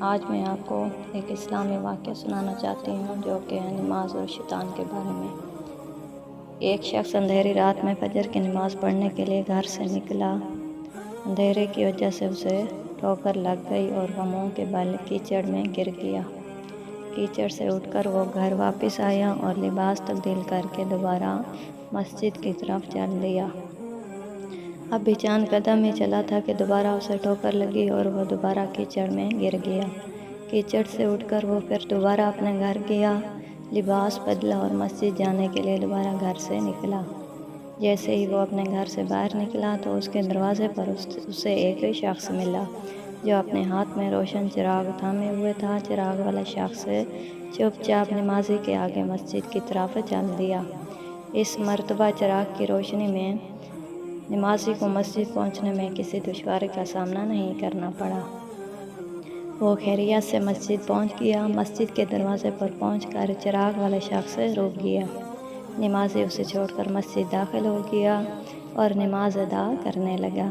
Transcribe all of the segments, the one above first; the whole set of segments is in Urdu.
آج میں آپ کو ایک اسلامی واقعہ سنانا چاہتی ہوں جو کہ ہے نماز اور شیطان کے بارے میں۔ ایک شخص اندھیری رات میں فجر کی نماز پڑھنے کے لیے گھر سے نکلا۔ اندھیرے کی وجہ سے اسے ٹھوکر لگ گئی اور وہ منہ کے بل کیچڑ میں گر گیا۔ کیچڑ سے اٹھ کر وہ گھر واپس آیا اور لباس تبدیل کر کے دوبارہ مسجد کی طرف چل دیا۔ اب بھی چند قدم ہی چلا تھا کہ دوبارہ اسے ٹھوکر لگی اور وہ دوبارہ کیچڑ میں گر گیا۔ کیچڑ سے اٹھ کر وہ پھر دوبارہ اپنے گھر گیا، لباس بدلا اور مسجد جانے کے لیے دوبارہ گھر سے نکلا۔ جیسے ہی وہ اپنے گھر سے باہر نکلا تو اس کے دروازے پر اسے ایک شخص ملا جو اپنے ہاتھ میں روشن چراغ تھامے ہوئے تھا۔ چراغ والا شخص چپ چاپ نمازی کے آگے مسجد کی طرف چل دیا۔ اس مرتبہ چراغ کی روشنی میں نمازی کو مسجد پہنچنے میں کسی دشواری کا سامنا نہیں کرنا پڑا۔ وہ خیریت سے مسجد پہنچ گیا۔ مسجد کے دروازے پر پہنچ کر چراغ والا شخص رک گیا۔ نمازی اسے چھوڑ کر مسجد داخل ہو گیا اور نماز ادا کرنے لگا۔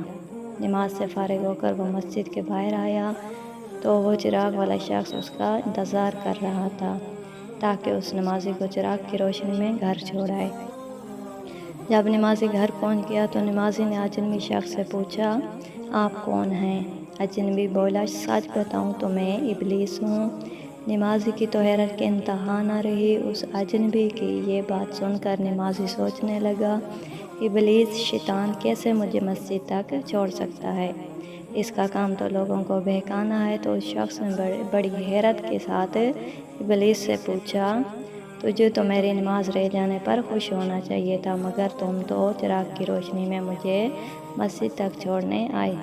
نماز سے فارغ ہو کر وہ مسجد کے باہر آیا تو وہ چراغ والا شخص اس کا انتظار کر رہا تھا تاکہ اس نمازی کو چراغ کی روشنی میں گھر چھوڑائے۔ جب نمازی گھر پہنچ گیا تو نمازی نے اجنبی شخص سے پوچھا، آپ کون ہیں؟ اجنبی بولا، سچ بتاؤں تو میں ابلیس ہوں۔ نمازی کی تو حیرت کی انتہا نہ رہی۔ اس اجنبی کی یہ بات سن کر نمازی سوچنے لگا، ابلیس شیطان کیسے مجھے مسجد تک چھوڑ سکتا ہے؟ اس کا کام تو لوگوں کو بہکانا ہے۔ تو اس شخص نے بڑی حیرت کے ساتھ ابلیس سے پوچھا، تجھے تو میری نماز رہ جانے پر خوش ہونا چاہیے تھا، مگر تم تو چراغ کی روشنی میں مجھے مسجد تک چھوڑنے آئے۔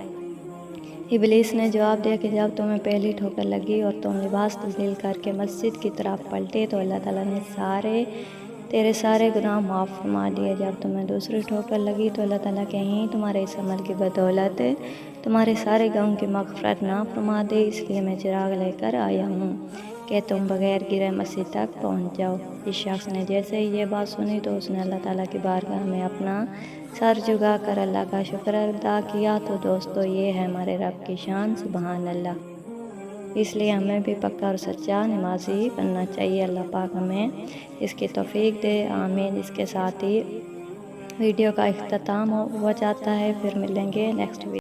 ابلیس نے جواب دیا کہ جب تمہیں پہلی ٹھوکر لگی اور تم لباس تبدیل کر کے مسجد کی طرف پلٹے تو اللہ تعالیٰ نے تیرے سارے گناہ معاف فرما دیے۔ جب تمہیں دوسری ٹھوکر لگی تو اللہ تعالیٰ کہیں تمہارے اس عمل کی بدولت تمہارے سارے گناہوں کی مغفرت نہ فرما دے، اس لیے میں چراغ لے کر آیا ہوں کہ تم بغیر گرے مسجد تک پہنچ جاؤ۔ اس شخص نے جیسے ہی یہ بات سنی تو اس نے اللہ تعالیٰ کی بارگاہ میں اپنا سر جھکا کر اللہ کا شکر ادا کیا۔ تو دوستو، یہ ہے ہمارے رب کی شان، سبحان اللہ۔ اس لیے ہمیں بھی پکا اور سچا نمازی بننا چاہیے۔ اللہ پاک ہمیں اس کی توفیق دے، آمین۔ اس کے ساتھ ہی ویڈیو کا اختتام ہو جاتا ہے، پھر ملیں گے نیکسٹ ویڈیو۔